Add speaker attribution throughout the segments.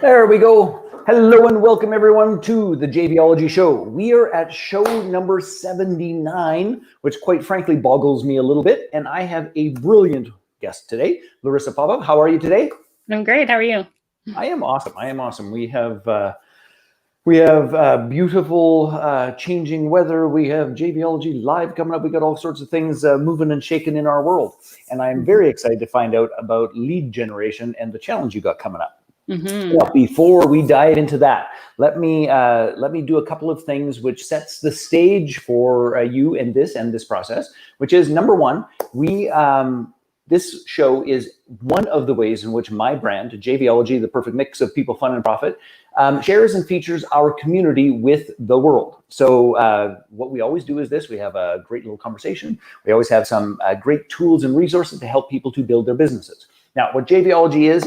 Speaker 1: There we go. Hello and welcome everyone to the JVology Show. We are at show number 79, which quite frankly boggles me a little bit. And I have a brilliant guest today, Larissa Popov. How are you today?
Speaker 2: I'm great. How are you?
Speaker 1: I am awesome. We have beautiful changing weather. We have JVology Live coming up. We got all sorts of things moving and shaking in our world. And I'm very excited to find out about lead generation and the challenge you got coming up. Now, before we dive into that, let me do a couple of things which sets the stage for you and this process, which is number one, this show is one of the ways in which my brand, JVology, the perfect mix of people, fun, and profit, shares and features our community with the world. So what we always do is this: we have a great little conversation. We always have some great tools and resources to help people to build their businesses. Now, what JVology is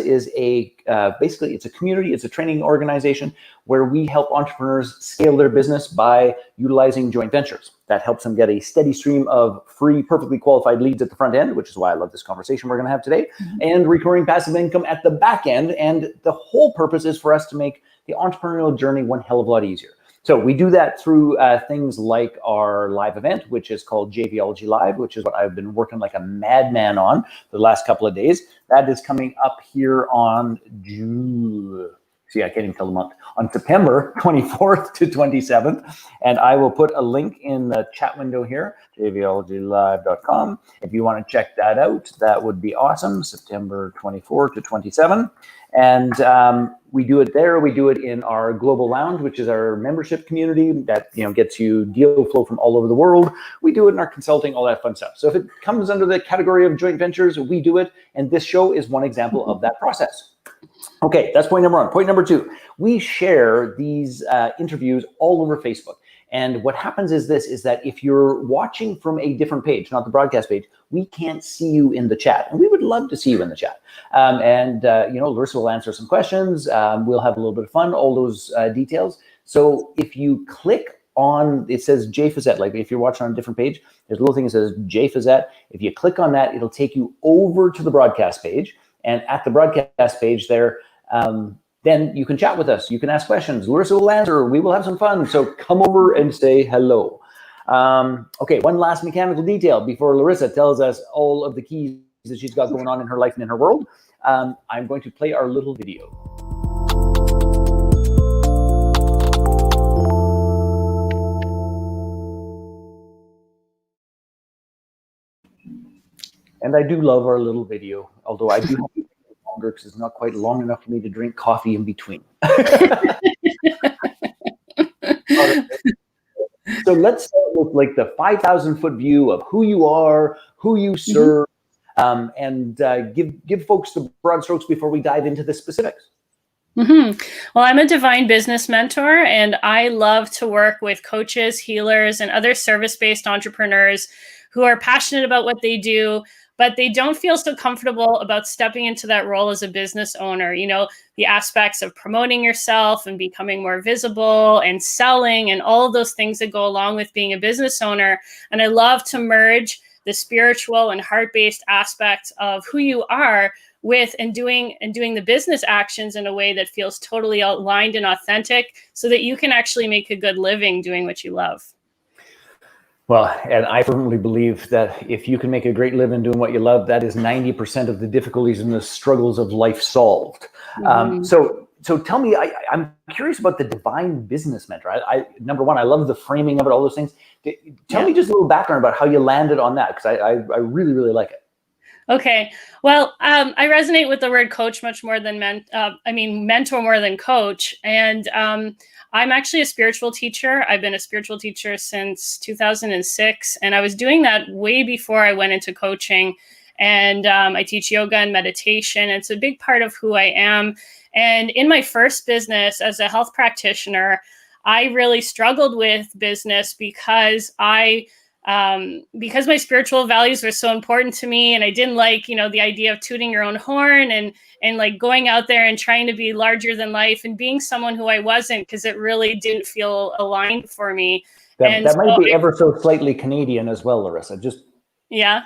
Speaker 1: basically it's a community, it's a training organization where we help entrepreneurs scale their business by utilizing joint ventures. That helps them get a steady stream of free, perfectly qualified leads at the front end, which is why I love this conversation we're going to have today, and recurring passive income at the back end. And the whole purpose is for us to make the entrepreneurial journey one hell of a lot easier. So we do that through things like our live event, which is called JVology Live, which is what I've been working like a madman on the last couple of days. That is coming up here on I can't even tell the month, on September 24th to 27th. And I will put a link in the chat window here, jvologylive.com. If you want to check that out, that would be awesome. September 24th to 27. And we do it there. We do it in our global lounge, which is our membership community that gets you deal flow from all over the world. We do it in our consulting, all that fun stuff. So if it comes under the category of joint ventures, we do it. And this show is one example of that process. Okay, that's point number one. Point number two, we share these interviews all over Facebook. And what happens is that if you're watching from a different page, not the broadcast page, we can't see you in the chat. And we would love to see you in the chat. Larissa will answer some questions. We'll have a little bit of fun, all those details. So if you click on, it says J Fazette, like if you're watching on a different page, there's a little thing that says J Fazette. If you click on that, it'll take you over to the broadcast page. And at the broadcast page there, then you can chat with us. You can ask questions. Larissa will answer. We will have some fun. So come over and say hello. Okay, one last mechanical detail before Larissa tells us all of the keys that she's got going on in her life and in her world. I'm going to play our little video. And I do love our little video, although I do have to longer because it's not quite long enough for me to drink coffee in between. So let's start with like the 5,000-foot view of who you are, who you serve, and give folks the broad strokes before we dive into the specifics.
Speaker 2: Well, I'm a divine business mentor, and I love to work with coaches, healers, and other service-based entrepreneurs who are passionate about what they do, but they don't feel so comfortable about stepping into that role as a business owner. The aspects of promoting yourself and becoming more visible and selling and all of those things that go along with being a business owner. And I love to merge the spiritual and heart-based aspects of who you are with and doing the business actions in a way that feels totally aligned and authentic so that you can actually make a good living doing what you love.
Speaker 1: Well, and I firmly believe that if you can make a great living doing what you love, that is 90% of the difficulties and the struggles of life solved. So tell me, I'm curious about the divine business mentor. Number one, I love the framing of it, all those things. Tell me just a little background about how you landed on that, because I really, really like it.
Speaker 2: Okay. Well, I resonate with the word coach much more than mentor more than coach. And I'm actually a spiritual teacher. I've been a spiritual teacher since 2006. And I was doing that way before I went into coaching. And I teach yoga and meditation. It's a big part of who I am. And in my first business as a health practitioner, I really struggled with business because because my spiritual values were so important to me, and I didn't like, the idea of tooting your own horn and like going out there and trying to be larger than life and being someone who I wasn't, because it really didn't feel aligned for me.
Speaker 1: That might be ever so slightly Canadian as well, Larissa.
Speaker 2: Yeah.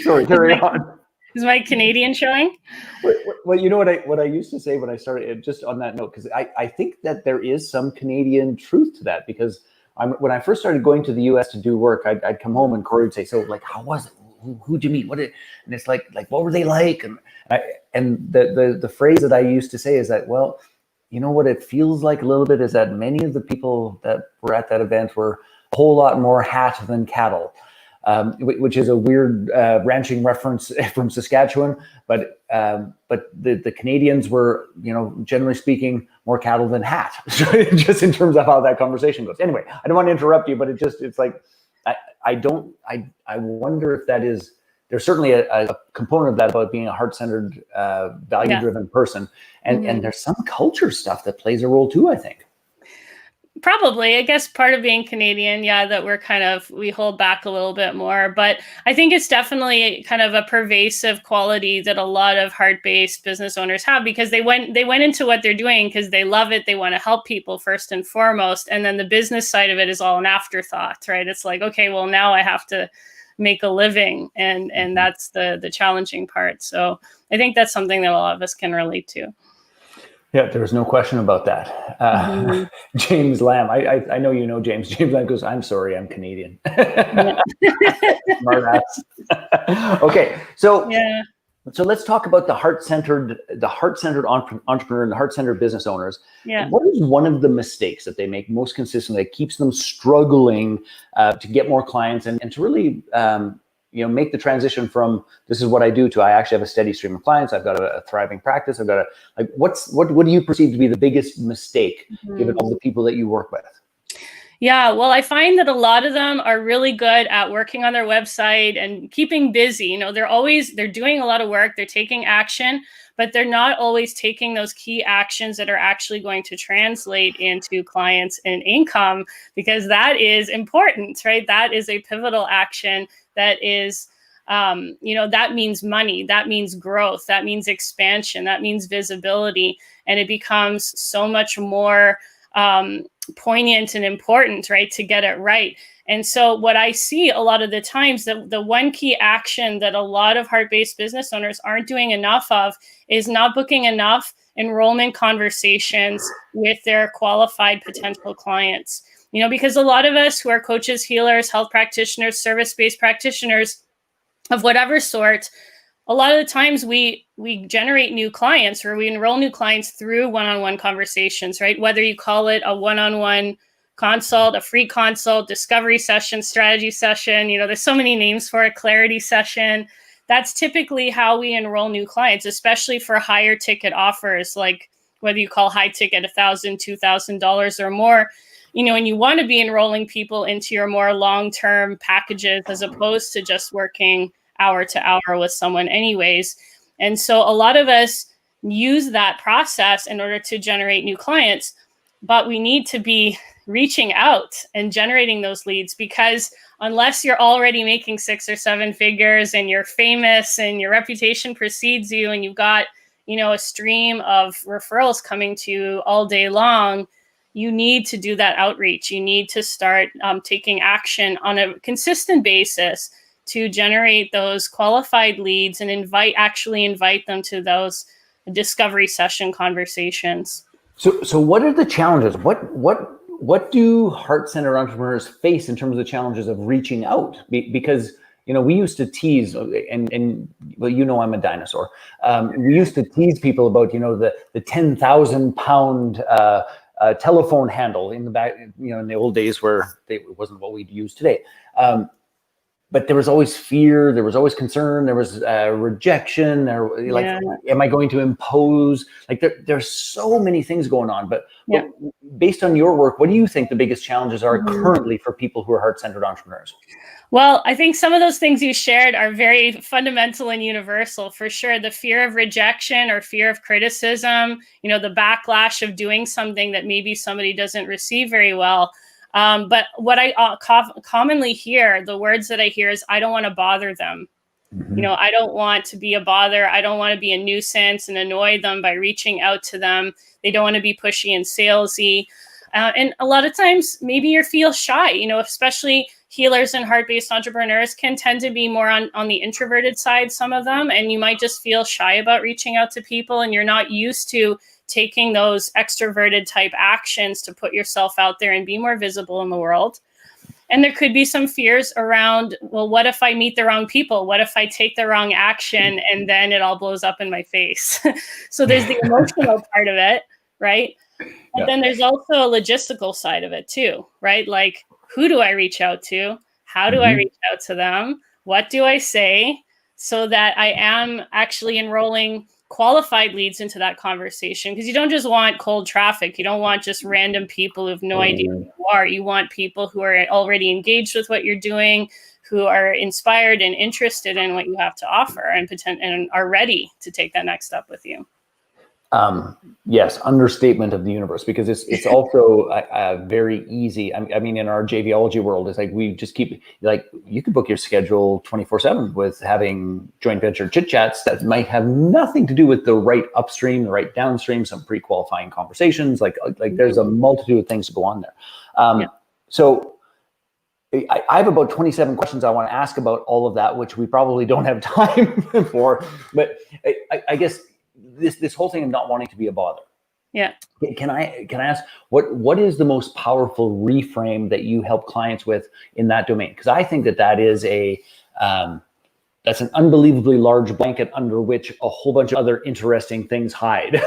Speaker 1: Sorry, carry on.
Speaker 2: Is my Canadian showing?
Speaker 1: Well, you know what I used to say when I started, just on that note, because I think that there is some Canadian truth to that, because when I first started going to the US to do work, I'd come home and Corey would say, so like, how was it? Who'd you meet? And it's like, what were they like? And the phrase that I used to say is that, well, you know what it feels like a little bit is that many of the people that were at that event were a whole lot more hat than cattle. Which is a weird ranching reference from Saskatchewan, but the Canadians were, generally speaking, more cattle than hat, just in terms of how that conversation goes. Anyway, I don't want to interrupt you, but it's like I wonder if that is, there's certainly a component of that about being a heart-centered, value-driven person, and there's some culture stuff that plays a role too, I think.
Speaker 2: Probably, I guess part of being Canadian, that we hold back a little bit more, but I think it's definitely kind of a pervasive quality that a lot of heart-based business owners have, because they went into what they're doing because they love it. They want to help people first and foremost. And then the business side of it is all an afterthought, right? It's like, okay, well, now I have to make a living. And that's the challenging part. So I think that's something that a lot of us can relate to.
Speaker 1: Yeah, there's no question about that. James Lamb, I know you know James. James Lamb goes, I'm sorry, I'm Canadian. Smart ass. Okay, so let's talk about the heart-centered entrepreneur and the heart-centered business owners.
Speaker 2: Yeah.
Speaker 1: What is one of the mistakes that they make most consistently that keeps them struggling to get more clients and to really make the transition from this is what I do to I actually have a steady stream of clients. I've got a thriving practice. I've got what do you perceive to be the biggest mistake given all the people that you work with?
Speaker 2: Yeah, well, I find that a lot of them are really good at working on their website and keeping busy. They're doing a lot of work, they're taking action, but they're not always taking those key actions that are actually going to translate into clients and income, because that is important, right? That is a pivotal action. That is, that means money, that means growth, that means expansion, that means visibility. And it becomes so much more poignant and important, right, to get it right. And so what I see a lot of the times, the one key action that a lot of heart-based business owners aren't doing enough of is not booking enough enrollment conversations with their qualified potential clients. Because a lot of us who are coaches, healers, health practitioners, service-based practitioners of whatever sort, a lot of the times we generate new clients or we enroll new clients through one-on-one conversations, right? Whether you call it a one-on-one consult, a free consult, discovery session, strategy session, there's so many names for it, clarity session. That's typically how we enroll new clients, especially for higher ticket offers, like whether you call high ticket $1,000, $2,000 or more. And you want to be enrolling people into your more long-term packages as opposed to just working hour to hour with someone anyways. And so a lot of us use that process in order to generate new clients, but we need to be reaching out and generating those leads, because unless you're already making 6 or 7 figures and you're famous and your reputation precedes you and you've got, a stream of referrals coming to you all day long, you need to do that outreach. You need to start taking action on a consistent basis to generate those qualified leads and invite them to those discovery session conversations.
Speaker 1: So what are the challenges? What do heart-centered entrepreneurs face in terms of the challenges of reaching out? Because we used to tease, and well, I'm a dinosaur. We used to tease people about the 10,000 pound telephone handle in the back, in the old days where it wasn't what we'd use today. But there was always fear, there was always concern, there was rejection, am I going to impose? There's so many things going on. But based on your work, what do you think the biggest challenges are currently for people who are heart-centered entrepreneurs?
Speaker 2: Well, I think some of those things you shared are very fundamental and universal. For sure, the fear of rejection or fear of criticism, the backlash of doing something that maybe somebody doesn't receive very well. But what I commonly hear, the words that I hear is, I don't want to bother them. I don't want to be a bother. I don't want to be a nuisance and annoy them by reaching out to them. They don't want to be pushy and salesy. And a lot of times maybe you feel shy, especially healers and heart-based entrepreneurs can tend to be more on the introverted side, some of them, and you might just feel shy about reaching out to people, and you're not used to taking those extroverted type actions to put yourself out there and be more visible in the world. And there could be some fears around, well, what if I meet the wrong people? What if I take the wrong action and then it all blows up in my face? So there's the emotional part of it, right? But then there's also a logistical side of it too, right? Like, who do I reach out to? How do I reach out to them? What do I say so that I am actually enrolling qualified leads into that conversation? Because you don't just want cold traffic. You don't want just random people who have no idea who you are. You want people who are already engaged with what you're doing, who are inspired and interested in what you have to offer, and are ready to take that next step with you.
Speaker 1: Yes, understatement of the universe, because it's also very easy. I mean, in our JVology world, it's like we just keep, like, you could book your schedule 24/7 with having joint venture chit chats that might have nothing to do with the right upstream, the right downstream, some pre-qualifying conversations. Like there's a multitude of things to go on there. So I have about 27 questions I want to ask about all of that, which we probably don't have time for. But I guess this whole thing of not wanting to be a bother.
Speaker 2: Yeah.
Speaker 1: Can I ask what is the most powerful reframe that you help clients with in that domain? Because I think that is that's an unbelievably large blanket under which a whole bunch of other interesting things hide.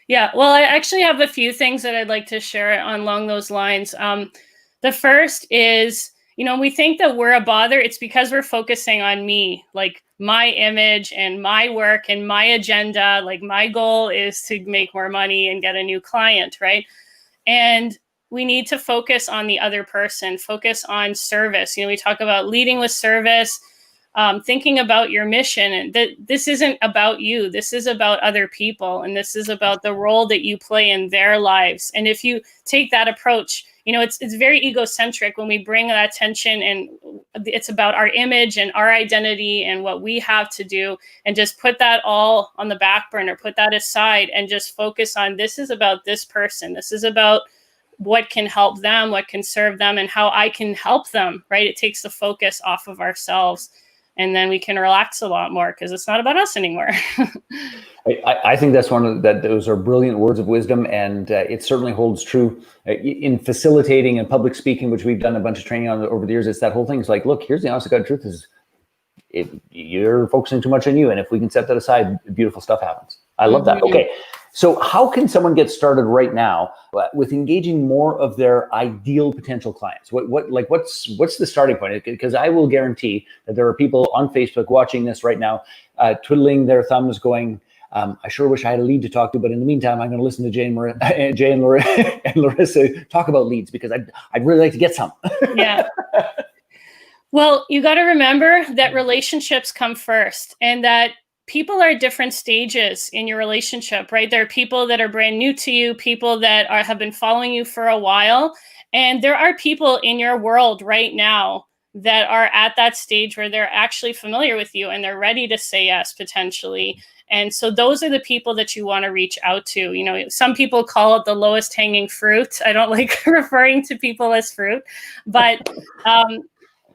Speaker 2: Yeah. Well, I actually have a few things that I'd like to share along those lines. The first is, we think that we're a bother. It's because we're focusing on me, like my image and my work and my agenda. Like, my goal is to make more money and get a new client, right? And we need to focus on the other person, focus on service. We talk about leading with service, thinking about your mission, and that this isn't about you. This is about other people, and this is about the role that you play in their lives. And if you take that approach, it's very egocentric when we bring that attention, and it's about our image and our identity and what we have to do, and just put that all on the back burner, put that aside, and just focus on, this is about this person. This is about what can help them, what can serve them, and how I can help them, right? It takes the focus off of ourselves, and then we can relax a lot more because it's not about us anymore.
Speaker 1: I think that's those are brilliant words of wisdom, and it certainly holds true in facilitating and public speaking, which we've done a bunch of training on over the years. It's that whole thing. It's like, look, here's the honest to God truth: is if you're focusing too much on you, and if we can set that aside, beautiful stuff happens. I love that. Okay, so how can someone get started right now with engaging more of their ideal potential clients? What's the starting point? Because I will guarantee that there are people on Facebook watching this right now, twiddling their thumbs, going, I sure wish I had a lead to talk to, but in the meantime, I'm going to listen to Jay and Larissa talk about leads, because I'd really like to get some.
Speaker 2: Yeah. Well, you got to remember that relationships come first, and that people are at different stages in your relationship, right? There are people that are brand new to you, people that have been following you for a while. And there are people in your world right now that are at that stage where they're actually familiar with you and they're ready to say yes, potentially. And so those are the people that you want to reach out to. Some people call it the lowest hanging fruit. I don't like referring to people as fruit, but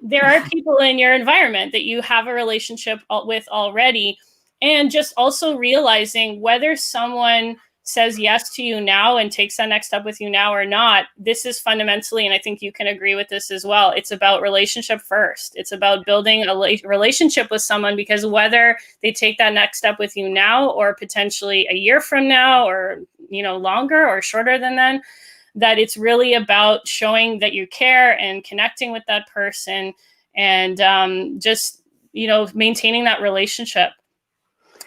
Speaker 2: there are people in your environment that you have a relationship with already. And just also realizing whether someone says yes to you now and takes that next step with you now or not, this is fundamentally, and I think you can agree with this as well, it's about relationship first. It's about building a relationship with someone, because whether they take that next step with you now or potentially a year from now, or longer or shorter than then, that it's really about showing that you care and connecting with that person, and just maintaining that relationship.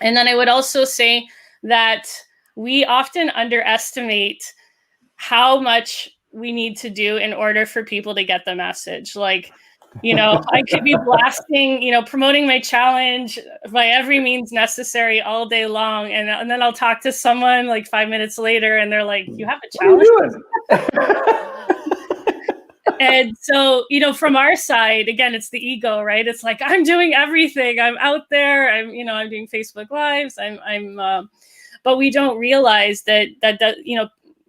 Speaker 2: And then I would also say that we often underestimate how much we need to do in order for people to get the message. Like, I could be blasting, promoting my challenge by every means necessary all day long. And then I'll talk to someone like 5 minutes later and they're like, you have a challenge?
Speaker 1: What are you doing?
Speaker 2: And so, from our side, again, it's the ego, right? It's like, I'm doing everything. I'm out there. I'm doing Facebook Lives. But we don't realize that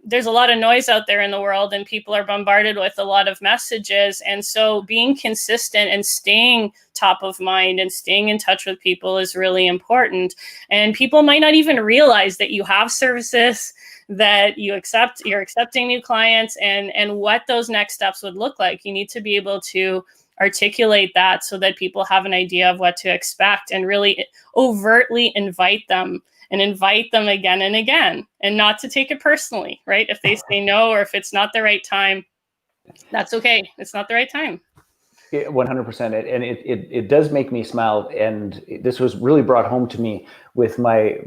Speaker 2: there's a lot of noise out there in the world, and people are bombarded with a lot of messages. And so being consistent and staying top of mind and staying in touch with people is really important. And people might not even realize that you have services, that you're accepting new clients, and what those next steps would look like. You need to be able to articulate that so that people have an idea of what to expect, and really overtly invite them again and again, and not to take it personally, right? If they say no, or if it's not the right time, that's okay. It's not the right time.
Speaker 1: 100%. And it does make me smile. And this was really brought home to me with my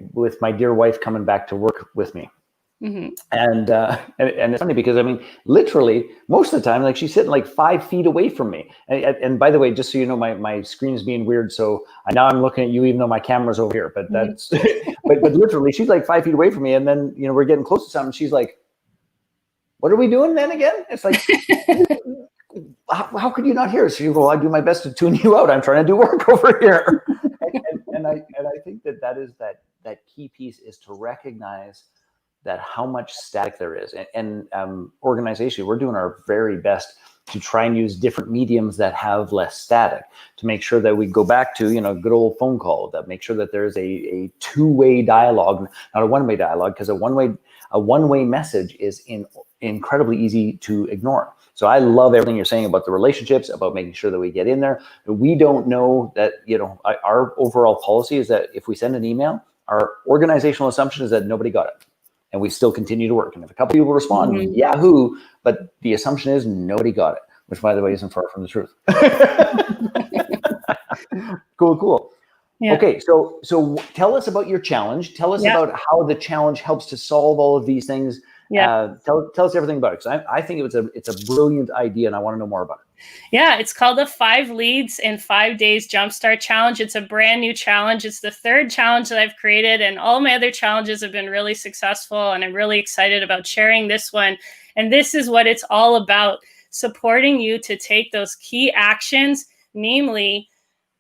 Speaker 1: dear wife coming back to work with me. Mm-hmm. And it's funny because, I mean, literally most of the time, like, she's sitting like 5 feet away from me. And by the way, just so you know, my screen is being weird. So now I'm looking at you, even though my camera's over here, but that's, but literally she's like 5 feet away from me. And then, you know, we're getting close to something. She's like, what are we doing then again? It's like, how could you not hear us? So you go, I do my best to tune you out. I'm trying to do work over here. and I think that is that key piece is to recognize that how much static there is. And organization, we're doing our very best to try and use different mediums that have less static, to make sure that we go back to, you know, good old phone call, that make sure that there's a two-way dialogue, not a one-way dialogue, because a one-way message is incredibly easy to ignore. So I love everything you're saying about the relationships, about making sure that we get in there. We don't know that, you know, our overall policy is that if we send an email, our organizational assumption is that nobody got it. And we still continue to work. And if a couple people respond, yahoo, but the assumption is nobody got it, which, by the way, isn't far from the truth. Cool. Yeah. Okay, so tell us about your challenge. Tell us about how the challenge helps to solve all of these things. Yeah. Tell us everything about it, because I think it's a brilliant idea, and I want to know more about it.
Speaker 2: Yeah, it's called the 5 Leads in 5 Days Jumpstart Challenge. It's a brand new challenge. It's the 3rd challenge that I've created, and all my other challenges have been really successful, and I'm really excited about sharing this one. And this is what it's all about: supporting you to take those key actions, namely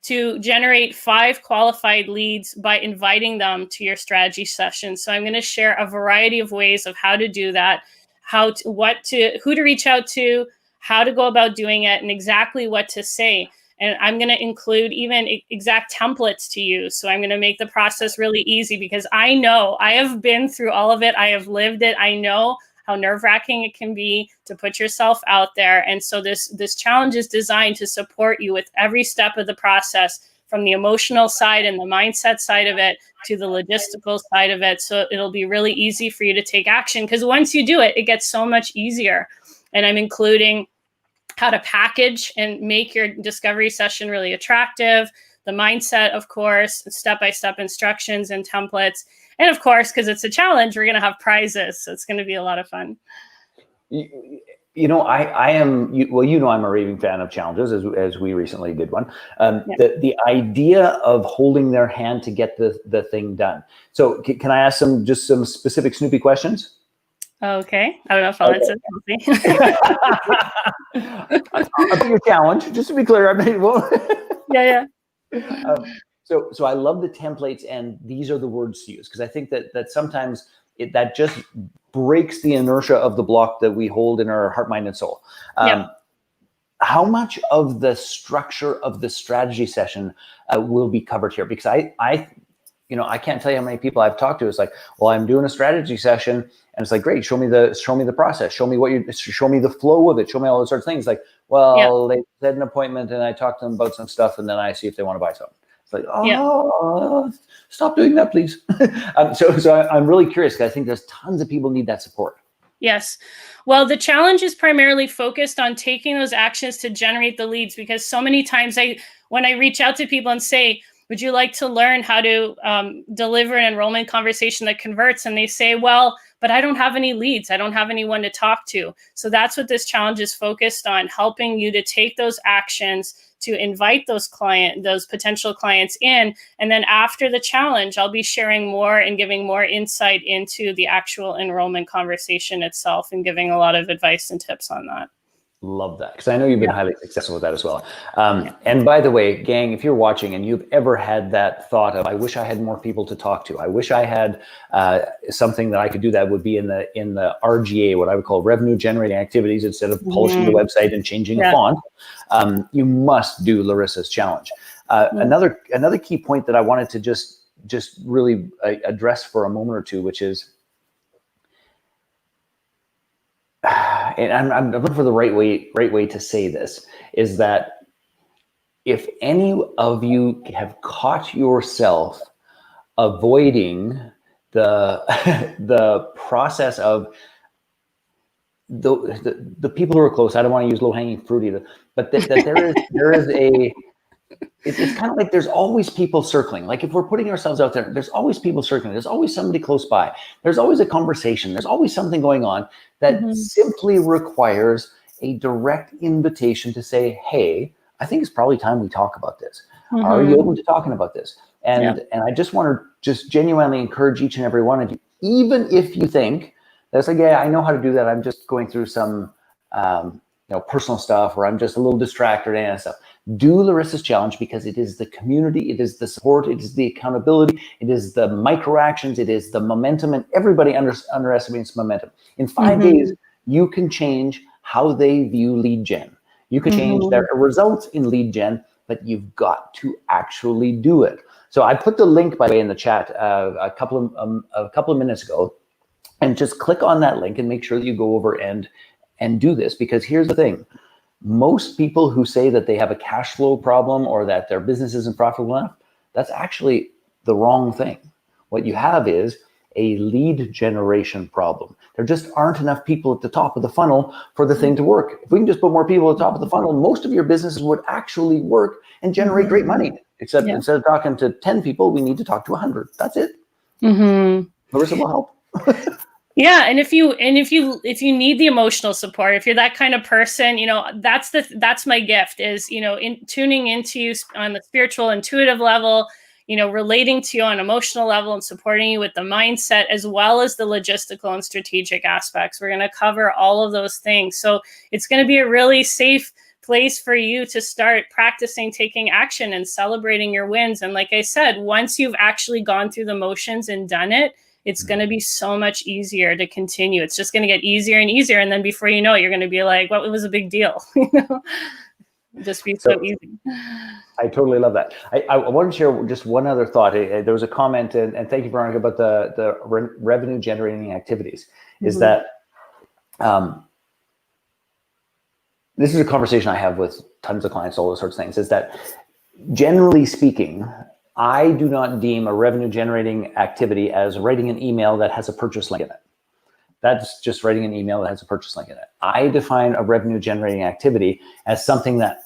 Speaker 2: to generate 5 qualified leads by inviting them to your strategy session. So I'm going to share a variety of ways of how to do that, who to reach out to, how to go about doing it, and exactly what to say. And I'm going to include even exact templates to use. So I'm going to make the process really easy, because I know I have been through all of it. I have lived it. I know how nerve-wracking it can be to put yourself out there. And so this challenge is designed to support you with every step of the process, from the emotional side and the mindset side of it to the logistical side of it. So it'll be really easy for you to take action, because once you do it, it gets so much easier. And I'm including how to package and make your discovery session really attractive, the mindset, of course, step-by-step instructions and templates. And of course, because it's a challenge, we're going to have prizes. So it's going to be a lot of fun.
Speaker 1: You know, I am, you know, I'm a raving fan of challenges, as we recently did one. The idea of holding their hand to get the thing done. So can I ask some specific Snoopy questions?
Speaker 2: Okay. I don't know if I'll answer Snoopy.
Speaker 1: I'll be your challenge, just to be clear. I mean, well,
Speaker 2: yeah.
Speaker 1: So I love the templates, and these are the words to use, because I think that sometimes that just breaks the inertia of the block that we hold in our heart, mind, and soul. How much of the structure of the strategy session will be covered here? Because I can't tell you how many people I've talked to. It's like, well, I'm doing a strategy session, and it's like, great, show me the process, show me the flow of it, show me all those sorts of things. Like, well, they set an appointment, and I talk to them about some stuff, and then I see if they want to buy something. It's like, stop doing that, please. So I'm really curious, because I think there's tons of people need that support.
Speaker 2: Yes. Well, the challenge is primarily focused on taking those actions to generate the leads, because so many times when I reach out to people and say, would you like to learn how to deliver an enrollment conversation that converts? And they say, well, but I don't have any leads. I don't have anyone to talk to. So that's what this challenge is focused on, helping you to take those actions to invite those potential clients in. And then after the challenge, I'll be sharing more and giving more insight into the actual enrollment conversation itself, and giving a lot of advice and tips on that.
Speaker 1: Love that, because I know you've been highly successful with that as well. And by the way, gang, if you're watching and you've ever had that thought of, I wish I had more people to talk to, I wish I had something that I could do that would be in the RGA, what I would call revenue generating activities, instead of polishing the website and changing a font, you must do Larissa's challenge. Another key point that I wanted to just really address for a moment or two, which is, and I'm looking for the right way to say this, is that if any of you have caught yourself avoiding the process of the people who are close, I don't want to use low-hanging fruit either, but that there is a, it's kind of like there's always people circling. Like if we're putting ourselves out there, there's always people circling. There's always somebody close by. There's always a conversation. There's always something going on that simply requires a direct invitation to say, hey, I think it's probably time we talk about this. Are you open to talking about this? And I just want to just genuinely encourage each and every one of you, even if you think that's like, yeah, I know how to do that. I'm just going through some personal stuff, or I'm just a little distracted and stuff. Do Larissa's challenge, because it is the community, it is the support, it is the accountability, it is the micro actions, it is the momentum, and everybody underestimates momentum. In 5 days, you can change how they view lead gen. You can change their results in lead gen, but you've got to actually do it. So I put the link, by the way, in the chat a couple of minutes ago, and just click on that link and make sure that you go over and do this, because here's the thing. Most people who say that they have a cash flow problem or that their business isn't profitable enough, that's actually the wrong thing. What you have is a lead generation problem. There just aren't enough people at the top of the funnel for the thing to work. If we can just put more people at the top of the funnel, most of your businesses would actually work and generate great money. Except instead of talking to 10 people, we need to talk to 100. That's it. Larissa will help.
Speaker 2: Yeah, and if you need the emotional support, if you're that kind of person, that's my gift, is in tuning into you on the spiritual, intuitive level, relating to you on emotional level and supporting you with the mindset, as well as the logistical and strategic aspects. We're going to cover all of those things. So it's going to be a really safe place for you to start practicing taking action and celebrating your wins. And like I said, once you've actually gone through the motions and done it, it's going to be so much easier to continue. It's just going to get easier and easier. And then before you know it, you're going to be like, well, it was a big deal. Just be so easy.
Speaker 1: I totally love that. I want to share just one other thought. There was a comment, and thank you, Veronica, about the revenue generating activities, is that this is a conversation I have with tons of clients, all those sorts of things, is that generally speaking, I do not deem a revenue generating activity as writing an email that has a purchase link in it. That's just writing an email that has a purchase link in it. I define a revenue generating activity as something that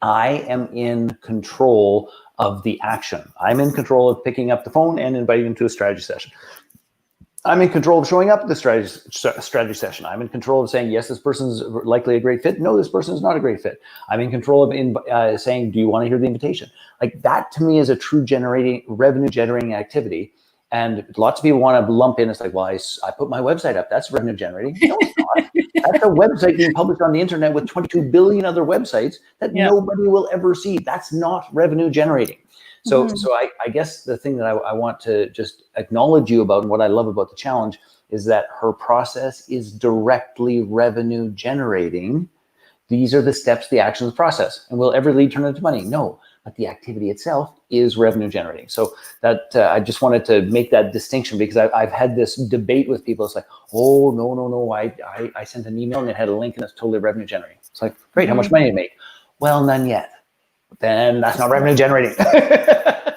Speaker 1: I am in control of the action. I'm in control of picking up the phone and inviting them to a strategy session. I'm in control of showing up at the strategy session. I'm in control of saying, yes, this person's likely a great fit. No, this person is not a great fit. I'm in control of saying, do you want to hear the invitation? Like that to me is a true revenue generating activity. And lots of people want to lump in, it's like, well, I put my website up. That's revenue generating. No, it's not. That's a website being published on the internet with 22 billion other websites that nobody will ever see. That's not revenue generating. So I guess the thing that I want to just acknowledge you about, and what I love about the challenge, is that her process is directly revenue generating. These are the steps, the actions, the process. And will every lead turn into money? No, but the activity itself is revenue generating. So that I just wanted to make that distinction, because I've had this debate with people. It's like, oh, no, I sent an email and it had a link and it's totally revenue generating. It's like, great, how much money do you make? Well, none yet. Then that's not revenue generating.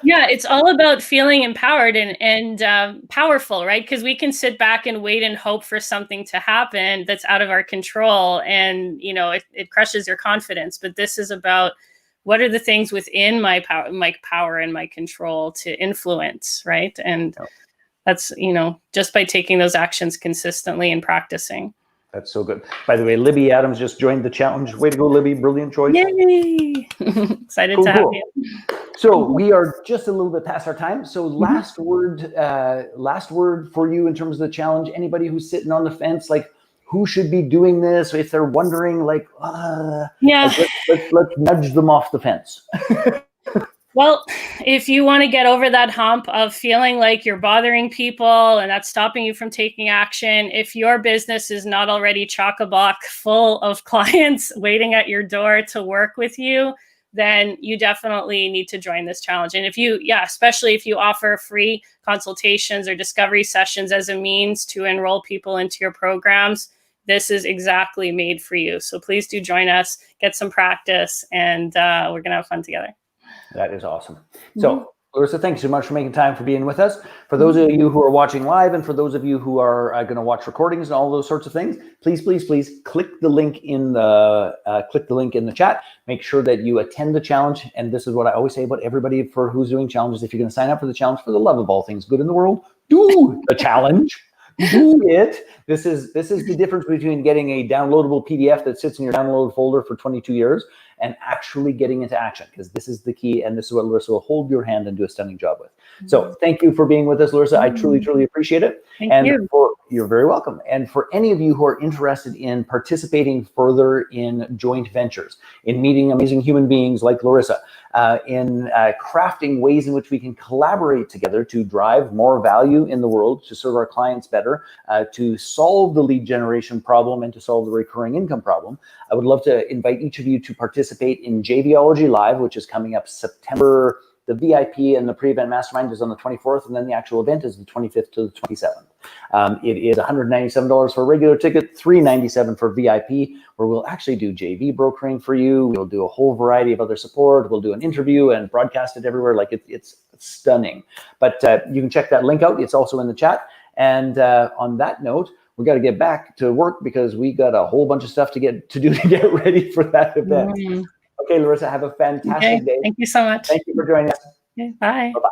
Speaker 2: Yeah, it's all about feeling empowered and powerful, right? Because we can sit back and wait and hope for something to happen that's out of our control, and it crushes your confidence. But this is about, what are the things within my power and my control to influence, right? And that's just by taking those actions consistently and practicing.
Speaker 1: That's so good. By the way, Libby Adams just joined the challenge. Way to go, Libby. Brilliant choice.
Speaker 2: Yay! Excited to have you.
Speaker 1: So we are just a little bit past our time. So last word for you in terms of the challenge. Anybody who's sitting on the fence, like, who should be doing this, if they're wondering, like,
Speaker 2: Yeah.
Speaker 1: let's nudge them off the fence.
Speaker 2: Well, if you want to get over that hump of feeling like you're bothering people and that's stopping you from taking action, if your business is not already chock-a-block full of clients waiting at your door to work with you, then you definitely need to join this challenge. And if you, especially if you offer free consultations or discovery sessions as a means to enroll people into your programs, this is exactly made for you. So please do join us, get some practice, and we're going to have fun together.
Speaker 1: That is awesome. So, Larissa, thanks so much for making time for being with us. For those of you who are watching live, and for those of you who are going to watch recordings and all those sorts of things, please click the link in the chat. Make sure that you attend the challenge. And this is what I always say about everybody for who's doing challenges. If you're going to sign up for the challenge, for the love of all things good in the world, do the challenge. Do it. This is the difference between getting a downloadable PDF that sits in your download folder for 22 years and actually getting into action, because this is the key, and this is what Larissa will hold your hand and do a stunning job with. So thank you for being with us, Larissa. I truly, truly appreciate it.
Speaker 2: Thank you.
Speaker 1: You're very welcome. And for any of you who are interested in participating further in joint ventures, in meeting amazing human beings like Larissa, in crafting ways in which we can collaborate together to drive more value in the world, to serve our clients better, to solve the lead generation problem and to solve the recurring income problem, I would love to invite each of you to participate in JVology Live, which is coming up September. The VIP and the pre-event mastermind is on the 24th, and then the actual event is the 25th to the 27th. It is $197 for a regular ticket, $397 for VIP, where we'll actually do JV brokering for you. We'll do a whole variety of other support. We'll do an interview and broadcast it everywhere. Like it's stunning. But you can check that link out. It's also in the chat. And on that note, we got to get back to work because we got a whole bunch of stuff to do to get ready for that event. Okay, Larissa, have a fantastic day.
Speaker 2: Thank you so much.
Speaker 1: Thank you for joining us.
Speaker 2: Okay, bye.
Speaker 1: Bye-bye.